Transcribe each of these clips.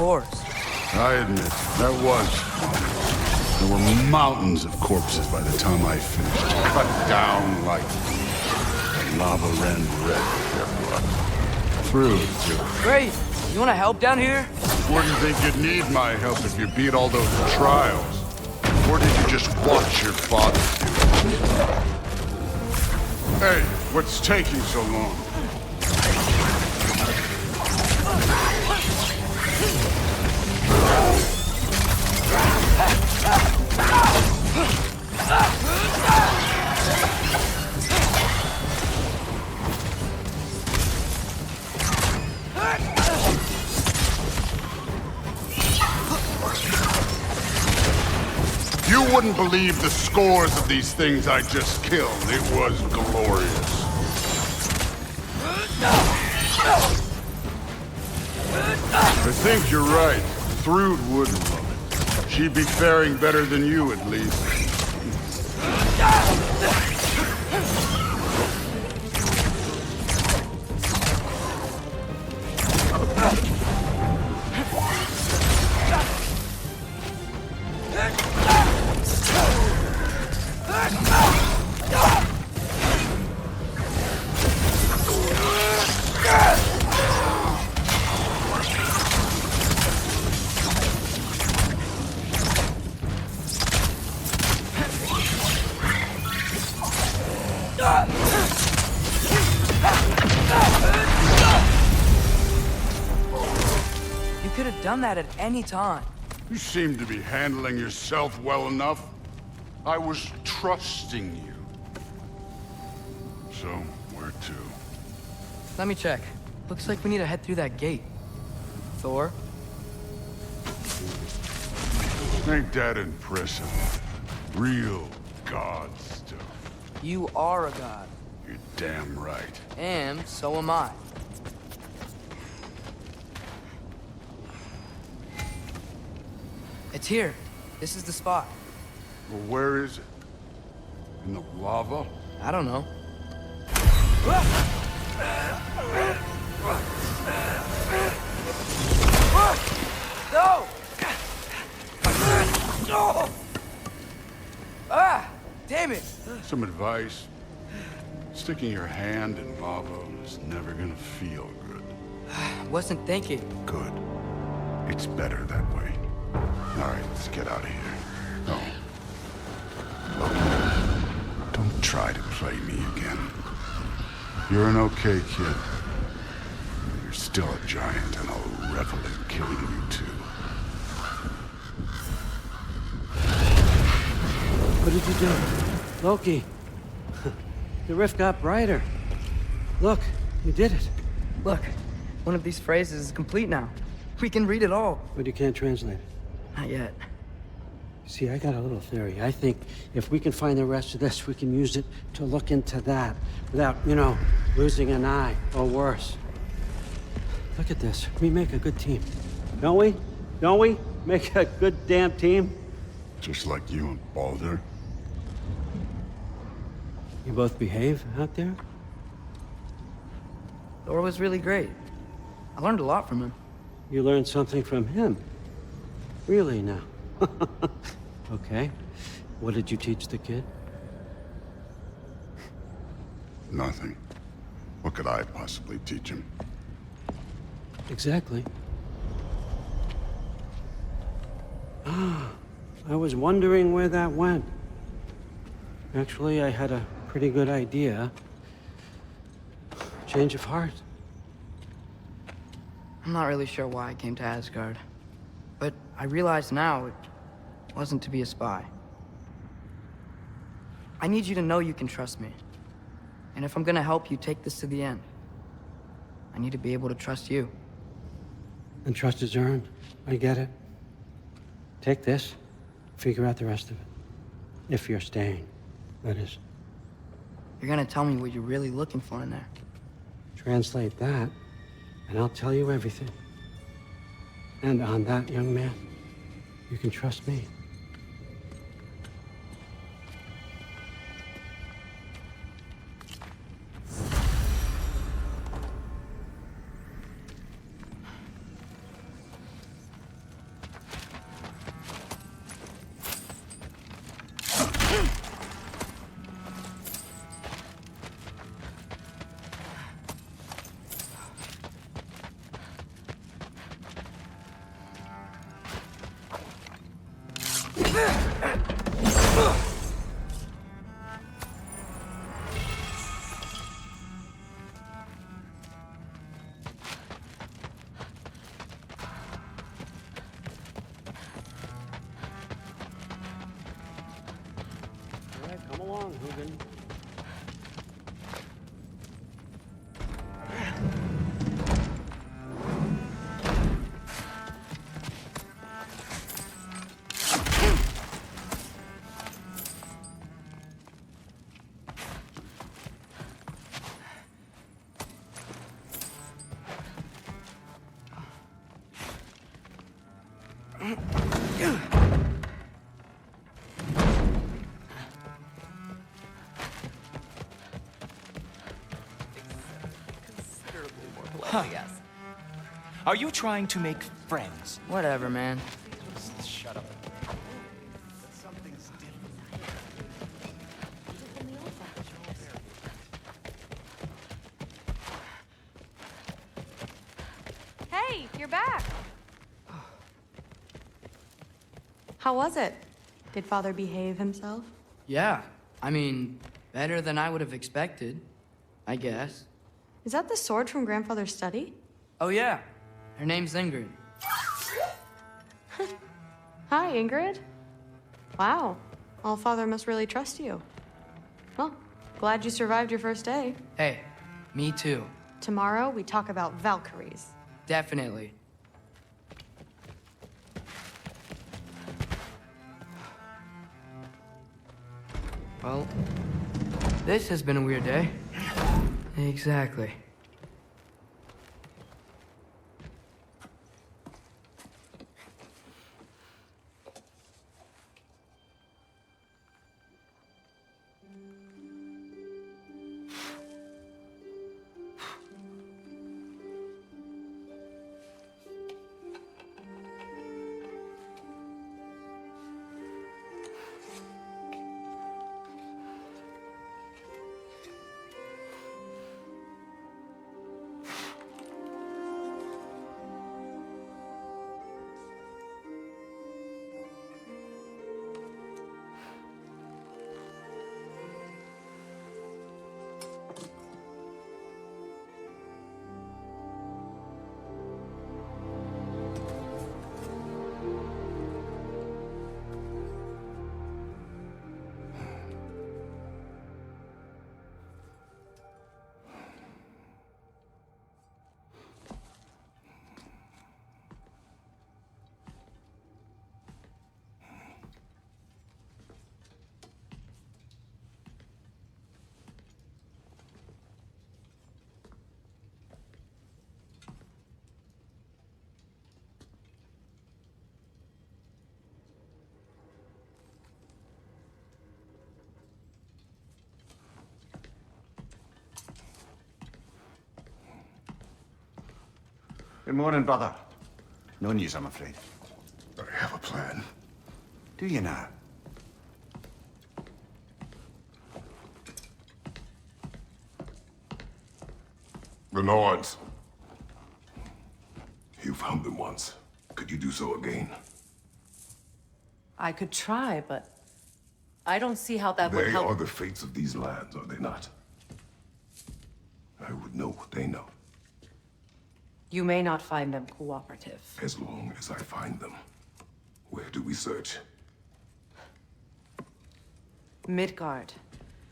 scours. I admit, that was. There were mountains of corpses by the time I finished. Cut down like lava ran red with their blood. Through, too. Great! You wanna help down here? Wouldn't think you'd need my help if you beat all those trials. Or did you just watch your father do it? Hey, what's taking so long? You wouldn't believe the scores of these things I just killed. It was glorious. I think you're right. Thrud wouldn't love it. She'd be faring better than you, at least. You could have done that at any time. You seem to be handling yourself well enough. I was trusting you. So, where to? Let me check. Looks like we need to head through that gate. Thor? Ain't that impressive? Real god stuff. You are a god. You're damn right. And so am I. It's here. This is the spot. Well, where is it? In the lava? I don't know. No! Ah! Damn it! Some advice. Sticking your hand in lava is never gonna feel good. Wasn't thinking. Good. It's better that way. All right, let's get out of here. No. Look, don't try to play me again. You're an okay kid. You're still a giant, and I'll revel in killing you too. What did you do? Loki. The rift got brighter. Look, you did it. Look, one of these phrases is complete now. We can read it all. But you can't translate it. Not yet. See, I got a little theory. I think if we can find the rest of this, we can use it to look into that without, losing an eye or worse. Look at this. We make a good team. Don't we? Don't we? Make a good damn team? Just like you and Baldur. You both behave out there? Thor was really great. I learned a lot from him. You learned something from him? Really now? Okay. What did you teach the kid? Nothing. What could I possibly teach him? Exactly. Ah, I was wondering where that went. Actually, I had a pretty good idea. Change of heart. I'm not really sure why I came to Asgard. But I realize now it wasn't to be a spy. I need you to know you can trust me. And if I'm gonna help you take this to the end, I need to be able to trust you. And trust is earned. I get it. Take this, figure out the rest of it. If you're staying, that is. You're gonna tell me what you're really looking for in there. Translate that, and I'll tell you everything. And on that, young man, you can trust me. All right, come along, Hugin. Yes. Are you trying to make friends? Whatever, man. Shut up. Hey, you're back. How was it? Did Father behave himself? Yeah, I mean, better than I would have expected, I guess. Is that the sword from Grandfather's study? Oh yeah, her name's Ingrid. Hi, Ingrid. Wow, All-Father must really trust you. Well, glad you survived your first day. Hey, me too. Tomorrow, we talk about Valkyries. Definitely. Well, this has been a weird day. Exactly. Good morning, brother. No news, I'm afraid. I have a plan. Do you now? The Nords. You found them once. Could you do so again? I could try, but I don't see how that would They help. are the fates of these lands, are they not? I would know what they know, You may not find them cooperative. as long as I find them. Where do we search? Midgard.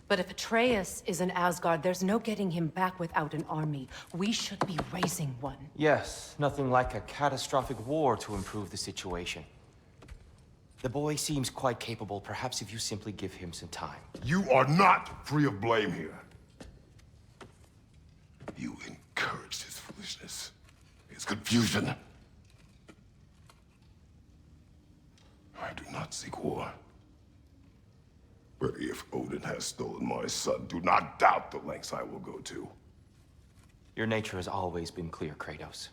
But if Atreus is in Asgard, there's no getting him back without an army. We should be raising one. Yes, nothing like a catastrophic war to improve the situation. The boy seems quite capable. Perhaps if you simply give him some time. You are not free of blame here. You encouraged his foolishness, his confusion. I do not seek war. But if Odin has stolen my son, do not doubt the lengths I will go to. Your nature has always been clear, Kratos.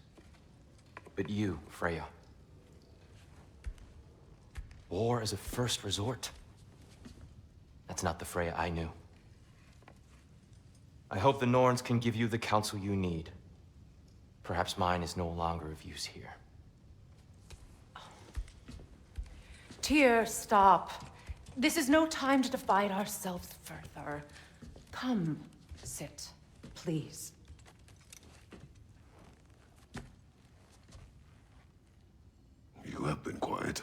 But you, Freya. War is a first resort. That's not the Freya I knew. I hope the Norns can give you the counsel you need. Perhaps mine is no longer of use here. Tyr, stop. This is no time to divide ourselves further. Come, sit, please. You have been quiet.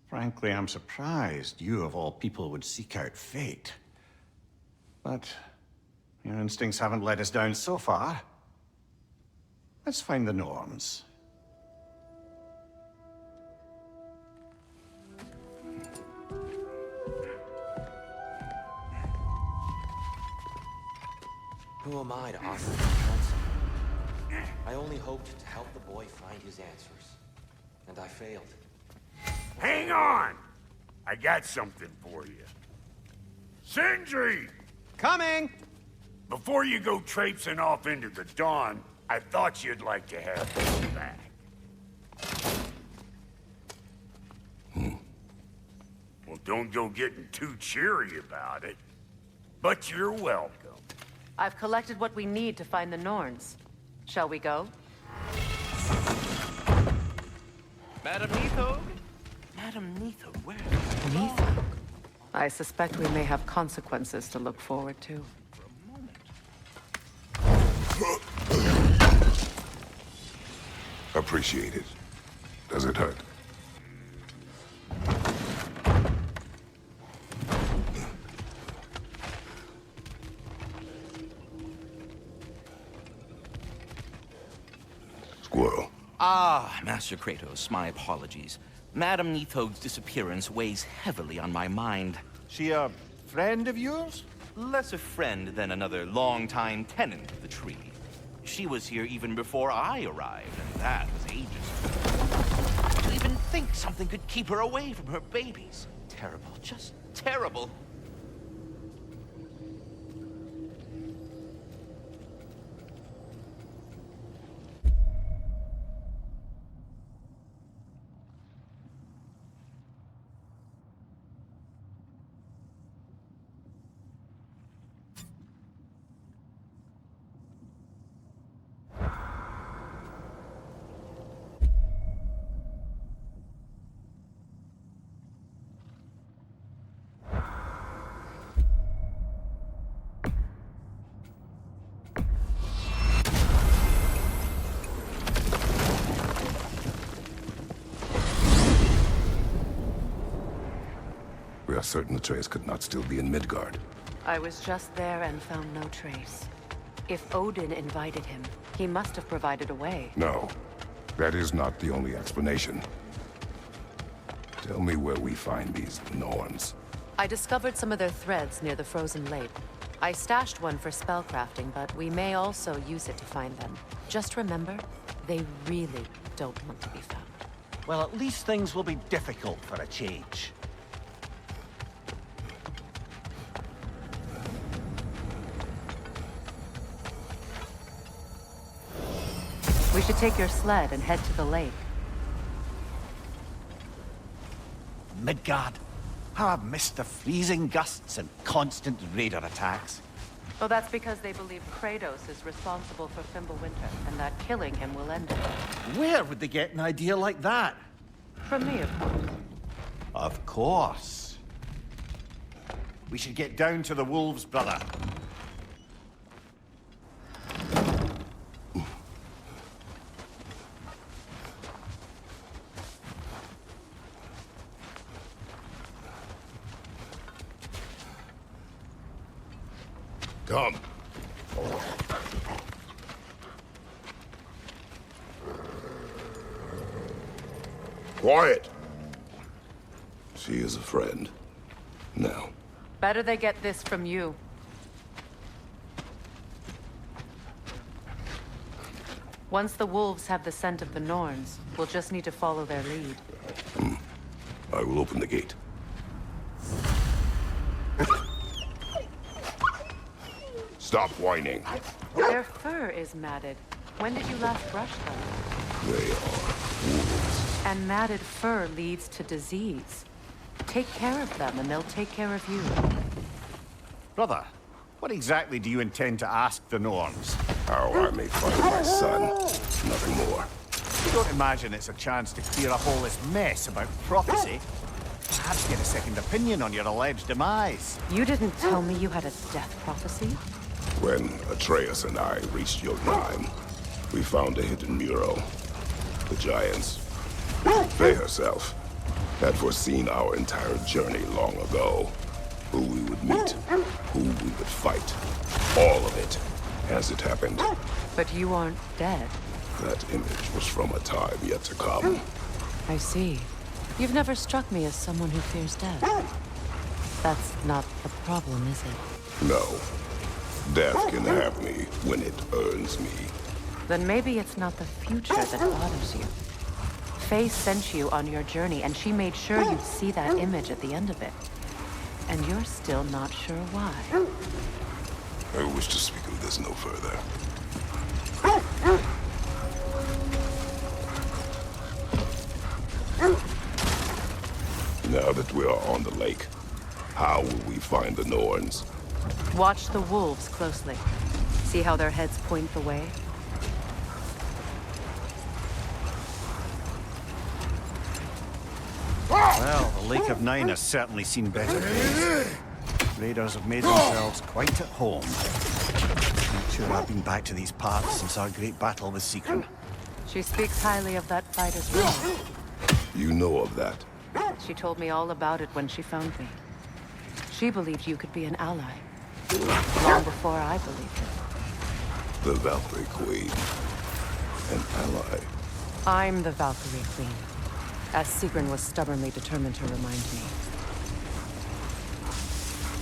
Frankly, I'm surprised you of all people would seek out fate. But your instincts haven't let us down so far. Let's find the norms. Who am I to offer him counsel? I only hoped to help the boy find his answers. And I failed. Hang on! I got something for you. Sindri! Coming! Before you go traipsing off into the dawn, I thought you'd like to have this back. Well, don't go getting too cheery about it. But you're welcome. I've collected what we need to find the Norns. Shall we go? Madam Neathog? Madam Neathog, where? Neathog? I suspect we may have consequences to look forward to. Appreciate it. Does it hurt? Squirrel. Ah, Master Kratos, my apologies. Madam Neathog's disappearance weighs heavily on my mind. She a friend of yours? Less a friend than another longtime tenant of the tree. She was here even before I arrived, and that was ages ago. To even think something could keep her away from her babies. Terrible, just terrible. We are certain Atreus could not still be in Midgard. I was just there and found no trace. If Odin invited him, he must have provided a way. No, that is not the only explanation. Tell me where we find these Norns. I discovered some of their threads near the frozen lake. I stashed one for spellcrafting, but we may also use it to find them. Just remember, they really don't want to be found. Well, at least things will be difficult for a change. We should take your sled and head to the lake. Midgard. How I've missed the freezing gusts and constant raider attacks. Oh, that's because they believe Kratos is responsible for Fimbulwinter, and that killing him will end it. Where would they get an idea like that? From me, of course. Of course. We should get down to the wolves, brother. Come. Quiet. She is a friend. Now. Better they get this from you. Once the wolves have the scent of the Norns, we'll just need to follow their lead. I will open the gate. Stop whining. Their fur is matted. When did you last brush them? They are wolves. And matted fur leads to disease. Take care of them, and they'll take care of you. Brother, what exactly do you intend to ask the Norns? How I may find my son. Nothing more. You don't imagine it's a chance to clear up all this mess about prophecy? perhaps get a second opinion on your alleged demise. You didn't tell me you had a death prophecy? When Atreus and I reached Jotunheim, we found a hidden mural. The giants, Faye herself, had foreseen our entire journey long ago. Who we would meet, who we would fight. All of it, as it happened. But you aren't dead. That image was from a time yet to come. I see. You've never struck me as someone who fears death. That's not a problem, is it? No. Death can have me when it earns me. Then maybe it's not the future that bothers you. Faye sent you on your journey, and she made sure you'd see that image at the end of it. And you're still not sure why. I wish to speak of this no further. Now that we are on the lake, how will we find the Norns? Watch the wolves closely. See how their heads point the way? Well, the Lake of Nine has certainly seen better days. Raiders have made themselves quite at home. Not sure I've been back to these parts since our great battle with Sigrun. She speaks highly of that fight as well. You know of that? She told me all about it when she found me. She believed you could be an ally. Long before I believed it. The Valkyrie Queen. An ally. I'm the Valkyrie Queen, as Sigrun was stubbornly determined to remind me.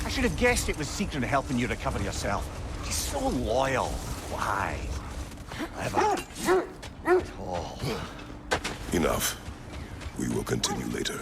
I should have guessed it was Sigrun helping you recover yourself. She's so loyal. Why? Clever. Tall. Enough. We will continue later.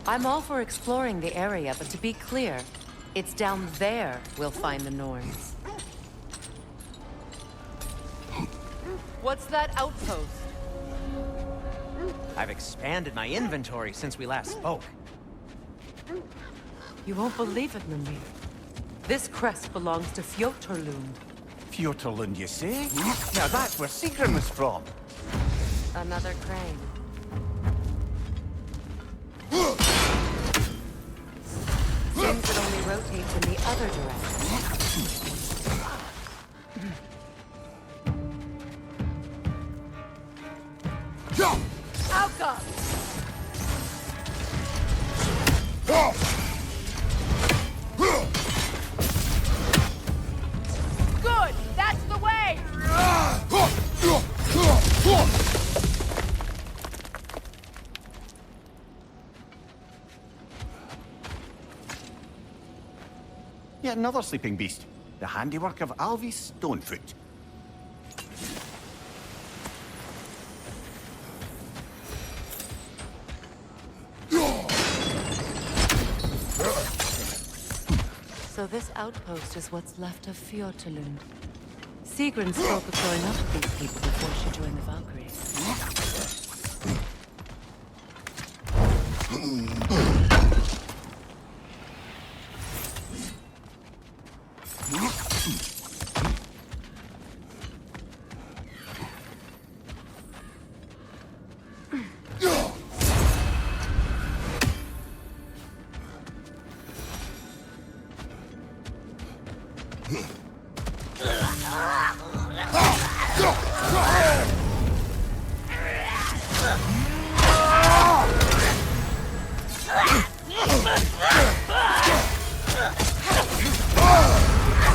I'm all for exploring the area, but to be clear, it's down there we'll find the Norns. What's that outpost? I've expanded my inventory since we last spoke. You won't believe it, Mimir. This crest belongs to Fjotorlund. Fjotorlund, you say? Now that's where Sigrun was from. Another crane. Seems it only rotates in the other direction. Outcome! Good! That's the way! Yet another sleeping beast. The handiwork of Alvis Stonefoot. So this outpost is what's left of Fjotorlund. Sigrun spoke of going up with these people before she joined the Valkyries.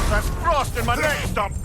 That's frost in my neck stump!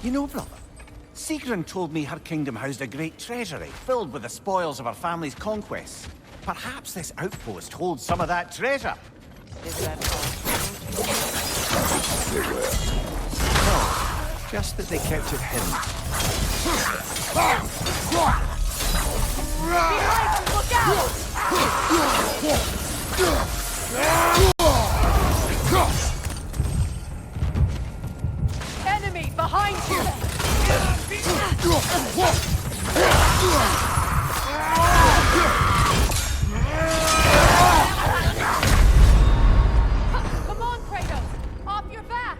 You know, brother, Sigrun told me her kingdom housed a great treasury filled with the spoils of her family's conquests. Perhaps this outpost holds some of that treasure. Is that all? No, just that they kept it hidden. Behind you! Look out! Enemy behind you! Come on, Kratos! Off your back!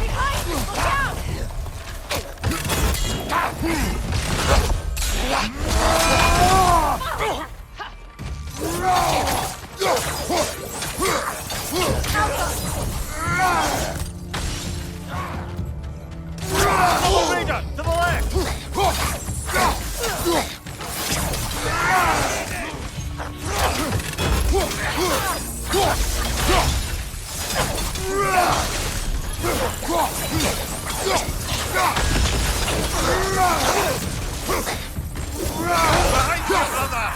Behind you! Look out! Raider, to the left! Behind you, brother!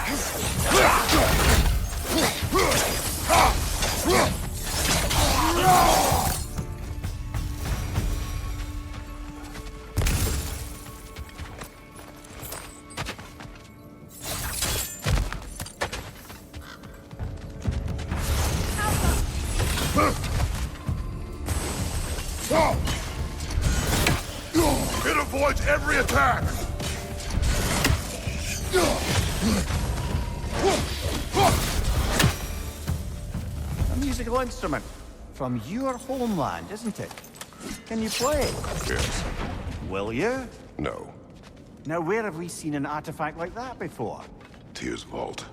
It avoids every attack! A musical instrument from your homeland, isn't it? Can you play it? Yes. Will you? No. Now, where have we seen an artifact like that before? Tyr's vault.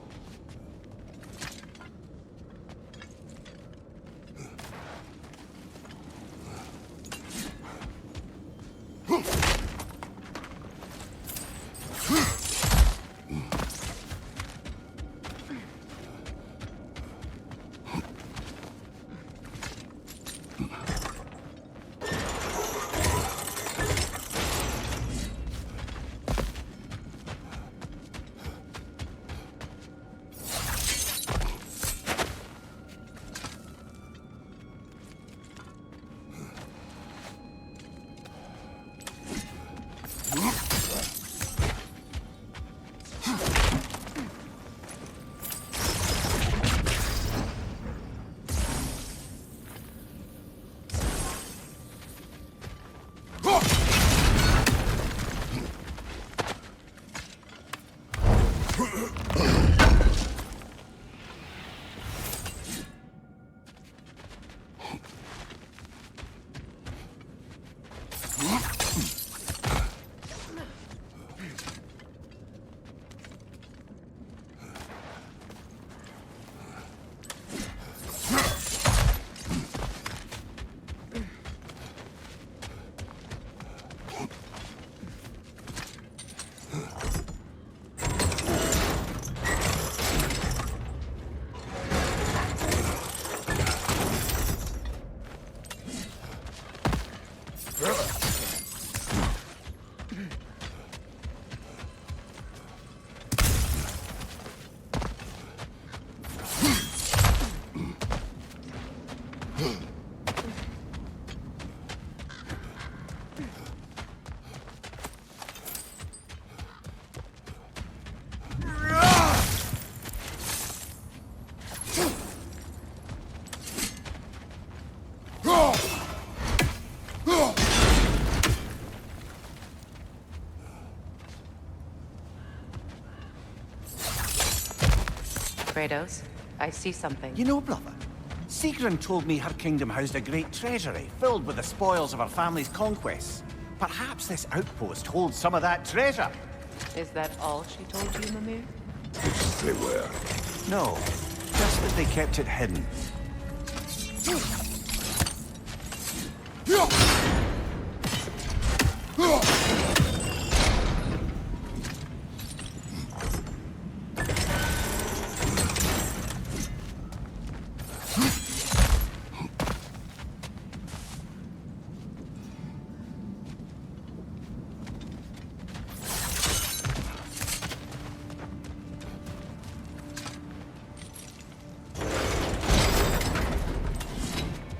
Kratos, I see something. You know, brother, Sigrun told me her kingdom housed a great treasury filled with the spoils of her family's conquests. Perhaps this outpost holds some of that treasure. Is that all she told you, Mimir? Did you say where? No, just that they kept it hidden.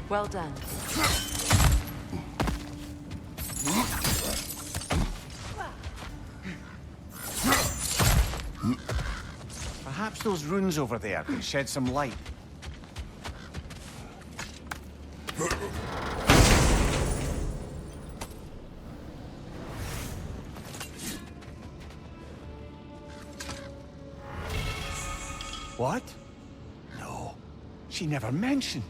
Well done. Perhaps those runes over there can shed some light. What? No, she never mentioned.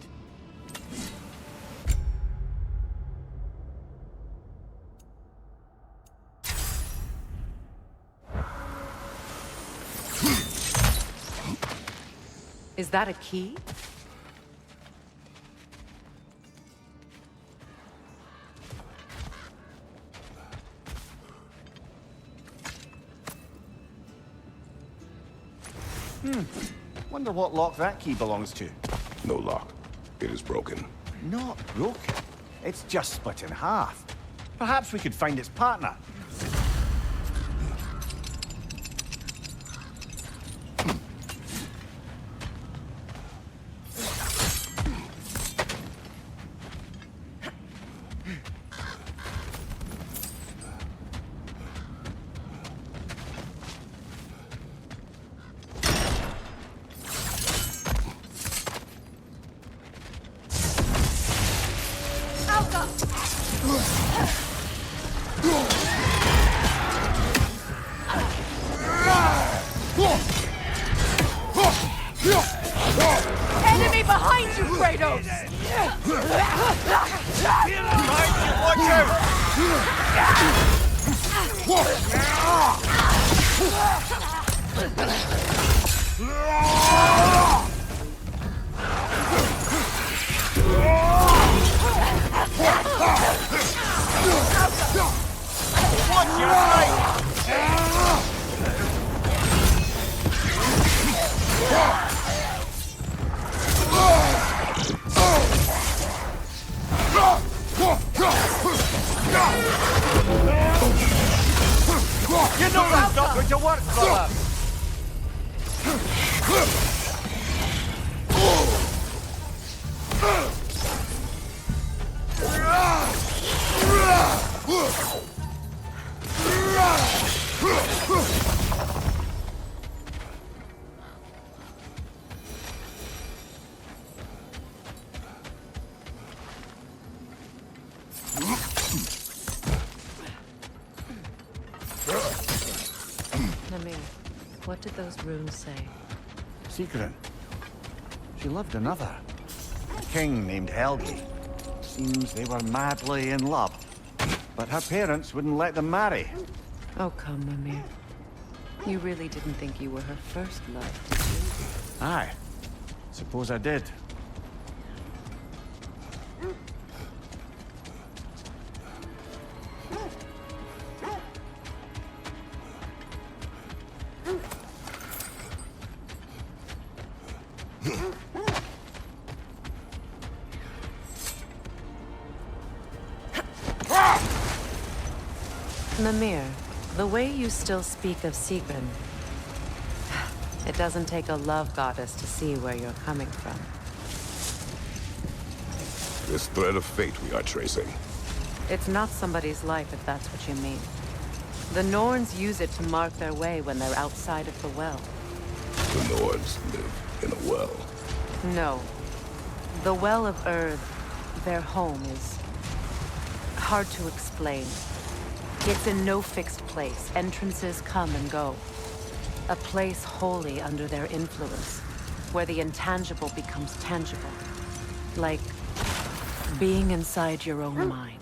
Is that a key? Wonder what lock that key belongs to. No lock. It is broken. Not broken. It's just split in half. Perhaps we could find its partner. Enemy behind you, Kratos! Watch your right! You know that's not going to work, brother! Mimir, what did those runes say? Sigrun. She loved another. A king named Helgi. Seems they were madly in love. But her parents wouldn't let them marry. Oh, come, Mimir. You really didn't think you were her first love, did you? Aye. Suppose I did. Mimir, the way you still speak of Sigrun, it doesn't take a love goddess to see where you're coming from. This thread of fate we are tracing. It's not somebody's life, if that's what you mean. The Norns use it to mark their way when they're outside of the well. The Nords live in a well. No. The Well of Earth, their home, is hard to explain. It's in no fixed place. Entrances come and go. A place wholly under their influence, where the intangible becomes tangible. Like being inside your own mind.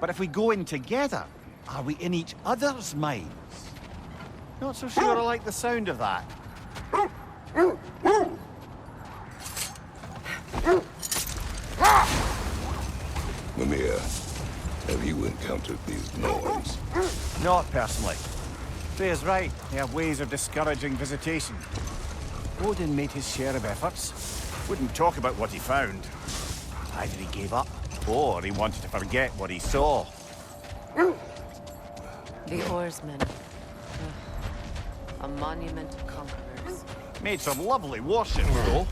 But if we go in together, are we in each other's minds? Not so sure I like the sound of that. Mimir, have you encountered these Norns? Not personally. Freya's right. They have ways of discouraging visitation. Odin made his share of efforts. Wouldn't talk about what he found. Either he gave up, or he wanted to forget what he saw. The oarsmen. Ugh. A monument of conquerors. Made some lovely warships, though.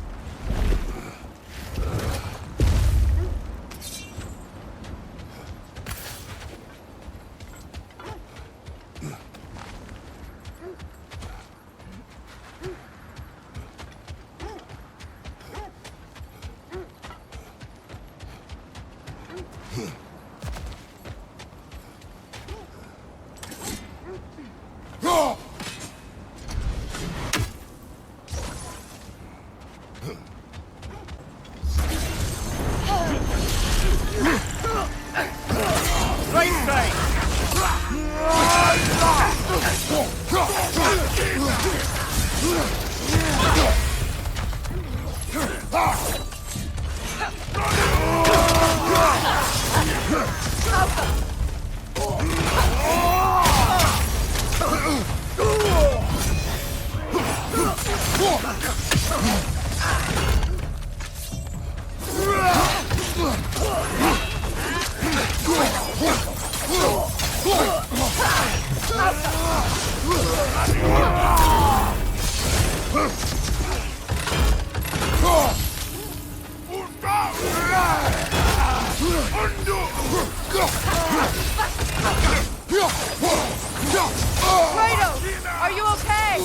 Kratos, are you okay?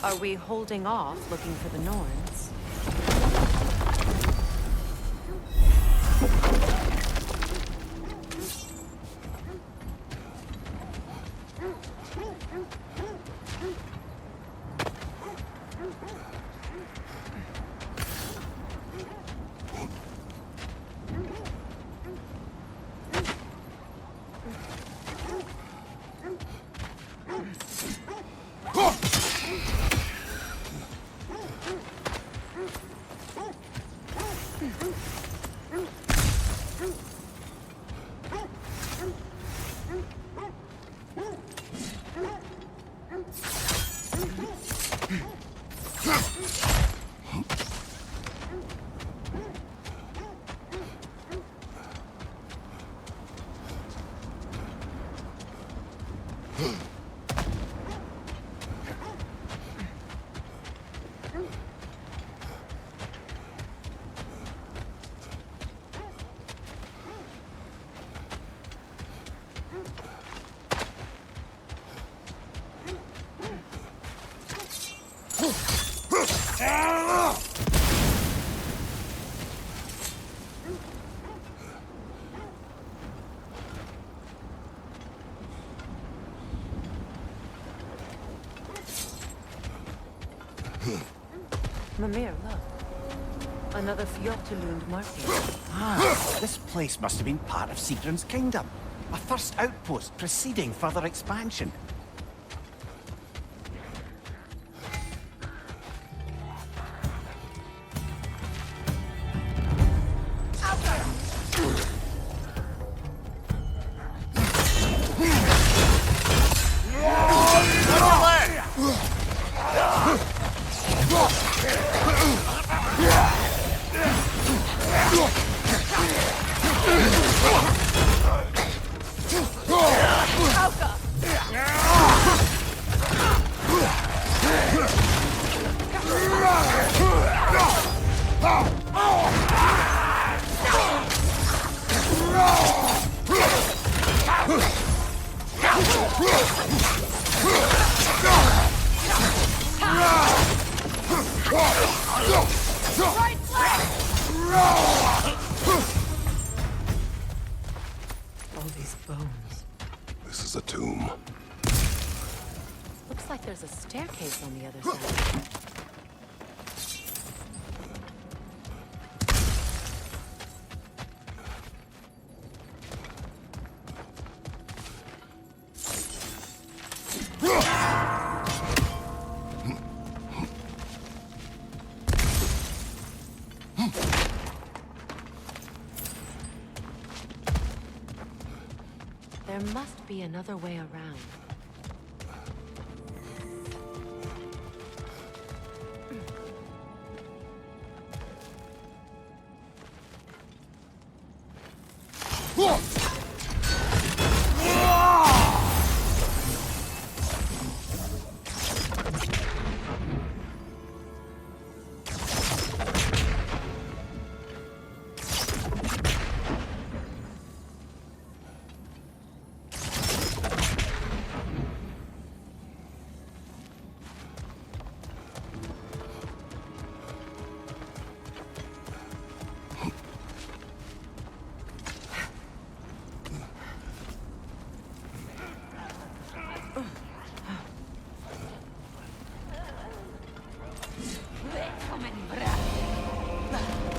Are we holding off looking for the Norns? Mimir, look. Another Fjortulund marking. Ah, this place must have been part of Sigrun's kingdom. A first outpost preceding further expansion. All these bones. This is a tomb. Looks like there's a staircase on the other side. There must be another way around.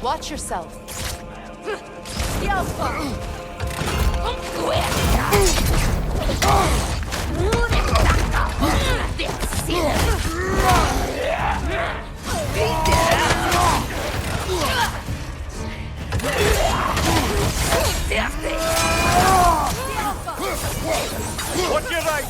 Watch yourself. What's your right?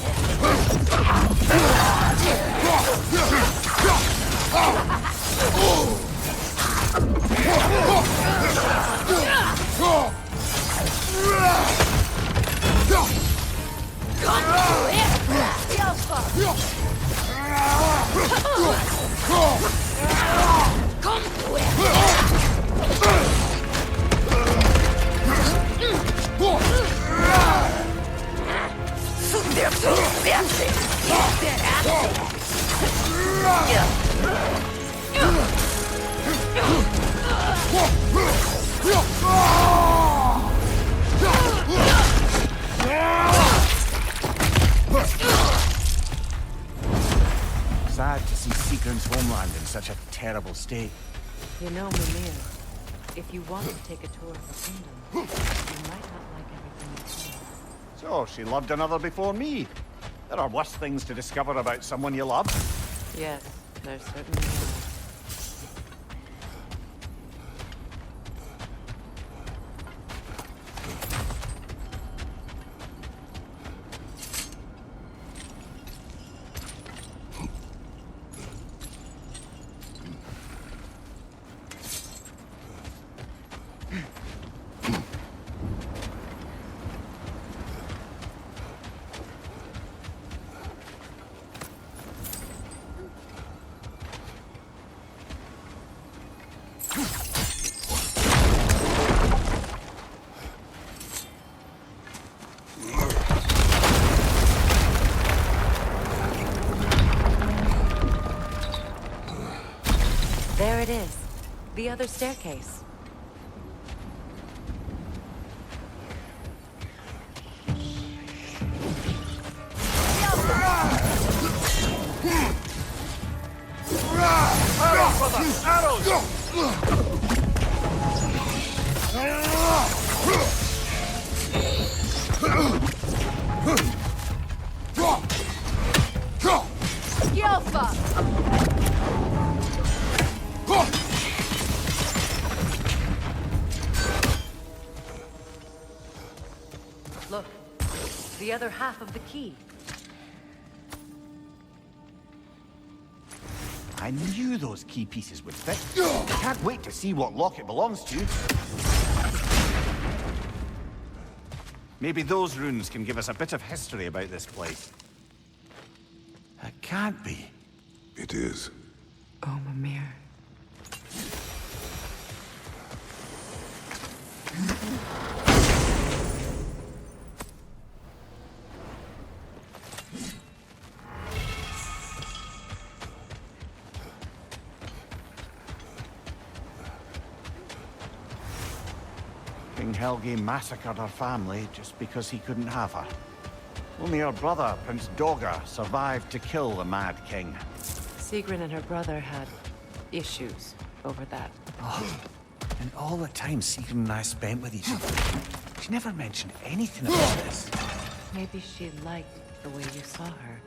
Sad to see Sigrun's homeland in such a terrible state. You know, Mimir, if you want to take a tour of the kingdom, you might not like everything you see. So, she loved another before me. There are worse things to discover about someone you love. Yes, there certainly are. There it is. The other staircase. Look, the other half of the key. I knew those key pieces would fit. Can't wait to see what lock it belongs to. Maybe those runes can give us a bit of history about this place. It can't be. It is. Oh, Mimir. King Helge massacred her family just because he couldn't have her. Only her brother, Prince Dogr, survived to kill the Mad King. Sigrun and her brother had issues over that. Oh, and all the time Sigrun and I spent with each other, she never mentioned anything about this. Maybe she liked the way you saw her.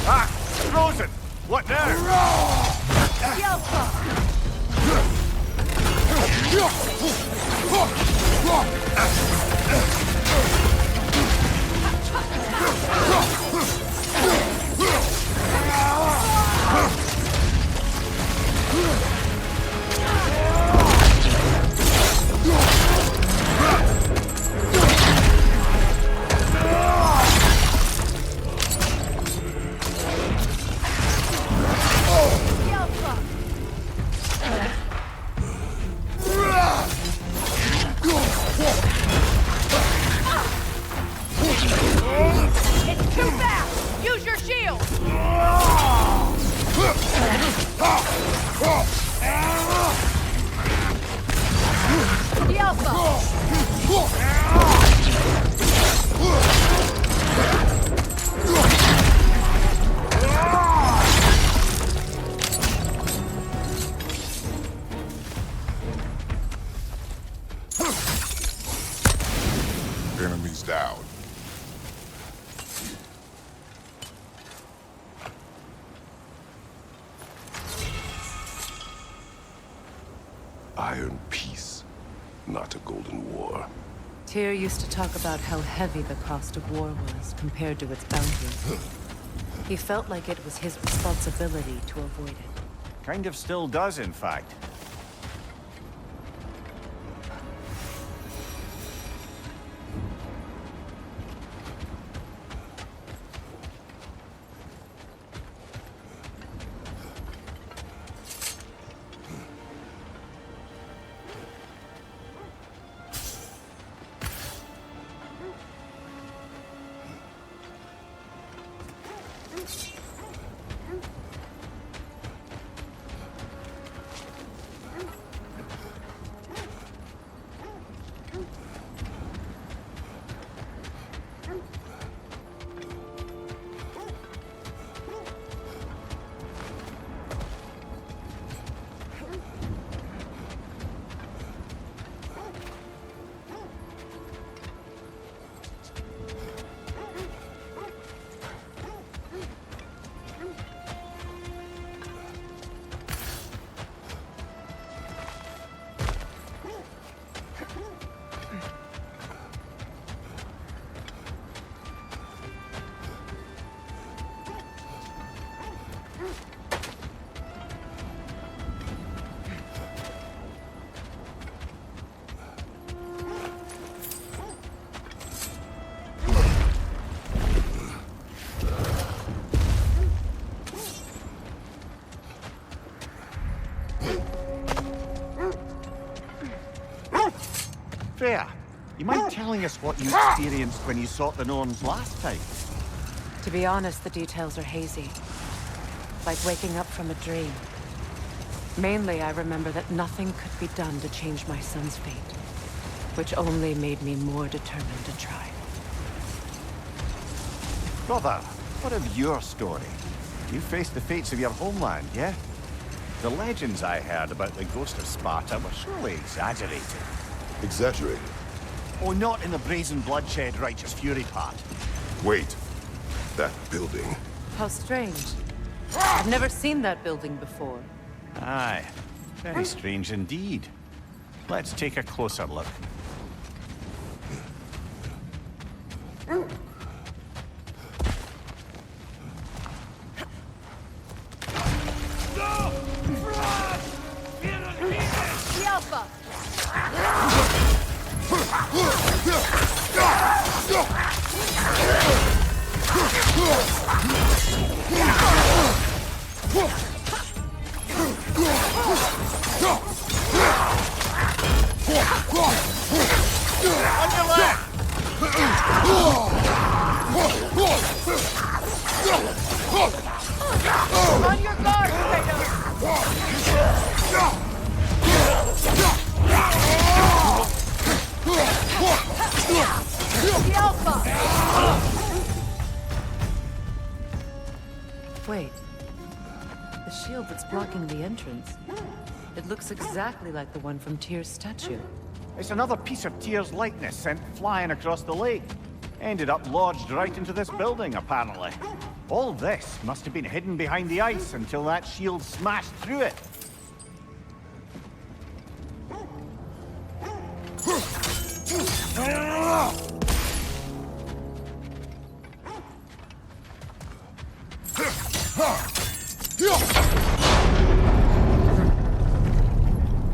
Ah! Frozen! What now? It's too fast! Use your shield! The Alpha! Enemies down. Iron peace, not a golden war. Tyr used to talk about how heavy the cost of war was compared to its bounty. He felt like it was his responsibility to avoid it. Kind of still does, in fact. Freya, you mind telling us what you experienced when you sought the Norns last time? To be honest, the details are hazy. Like waking up from a dream. Mainly, I remember that nothing could be done to change my son's fate, which only made me more determined to try. Brother, what of your story? You faced the fates of your homeland, yeah? The legends I heard about the ghost of Sparta were surely exaggerated. Exaggerated? Oh, not in the brazen bloodshed righteous fury part. Wait. That building. How strange. I've never seen that building before. Aye. Very strange indeed. Let's take a closer look. The Alpha! On your guard, Kratos! The Alpha! Wait. The shield that's blocking the entrance. It looks exactly like the one from Tyr's statue. It's another piece of Tyr's likeness sent flying across the lake. Ended up lodged right into this building, apparently. All this must have been hidden behind the ice until that shield smashed through it.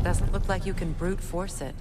Doesn't look like you can brute force it.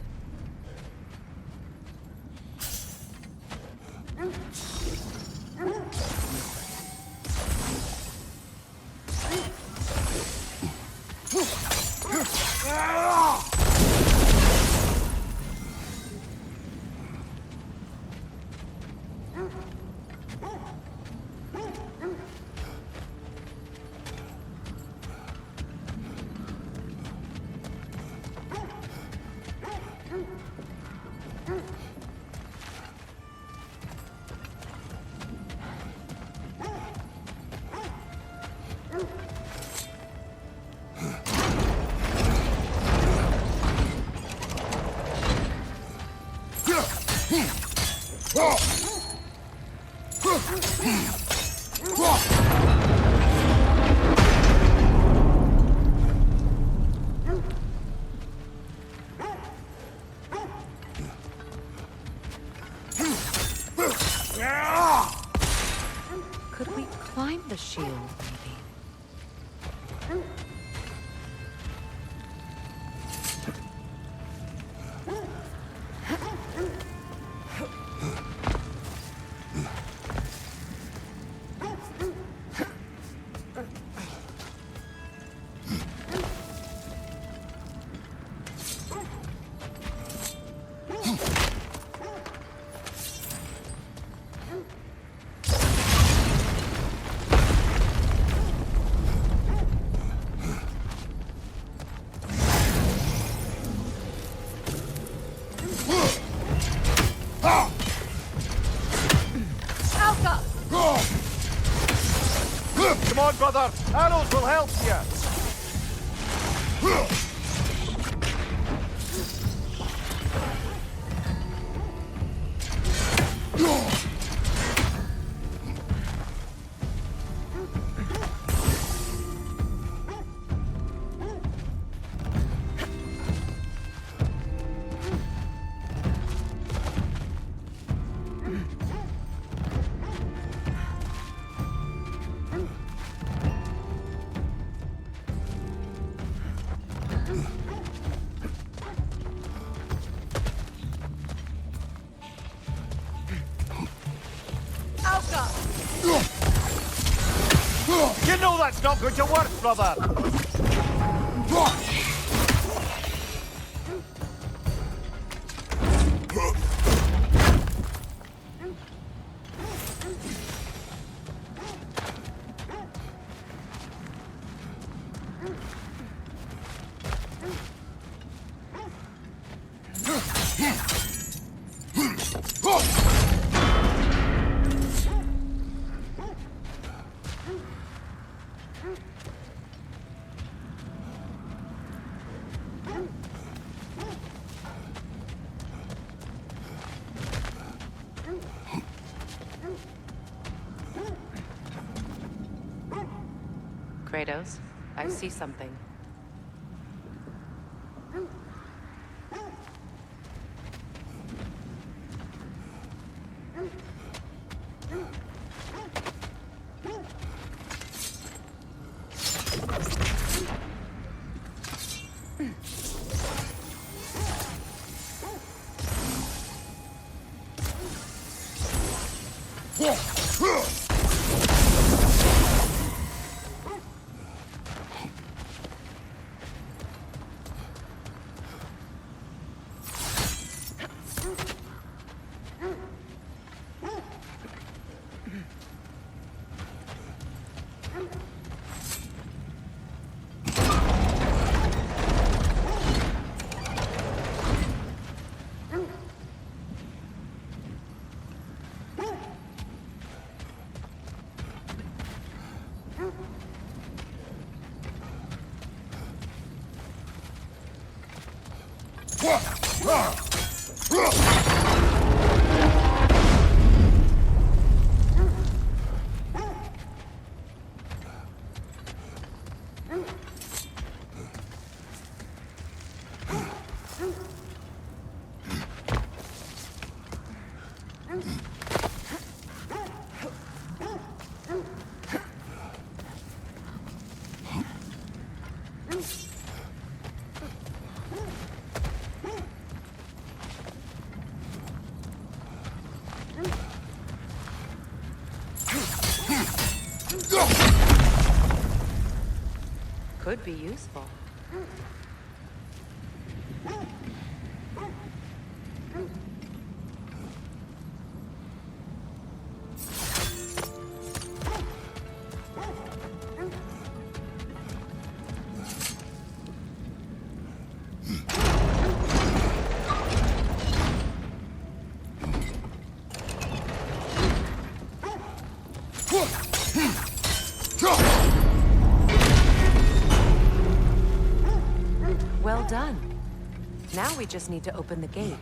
Could we climb the shield, maybe? Come on, brother! Arrows will help you! You know that's not going to work, brother! Kratos, I see something. Could be useful. Well done. Now we just need to open the gate.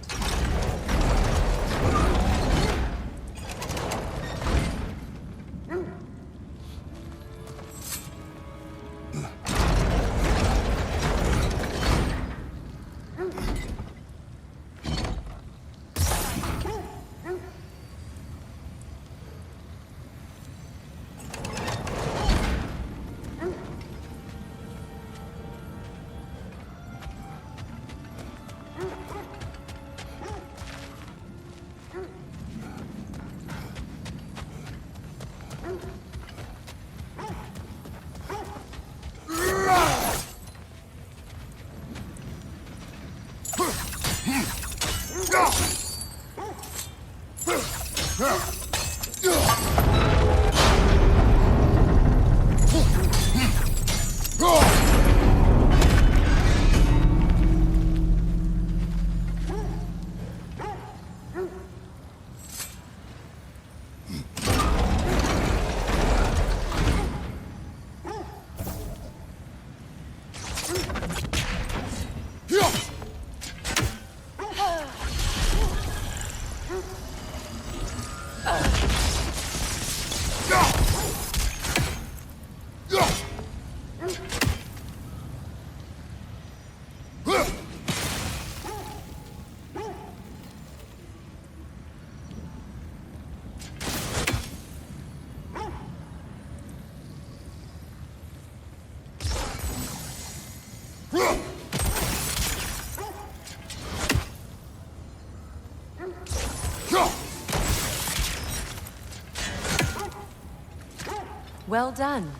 Well done.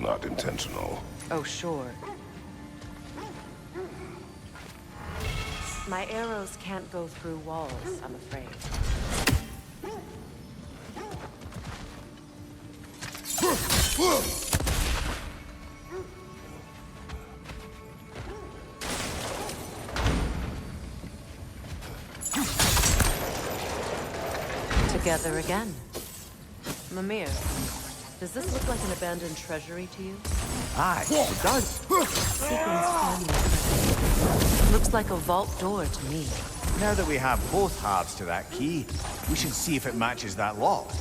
Not intentional. Oh, sure. My arrows can't go through walls, I'm afraid. Together again. Mimir. Does this look like an abandoned treasury to you? Aye, it does. Sequins family. Looks like a vault door to me. Now that we have both halves to that key, we should see if it matches that lock.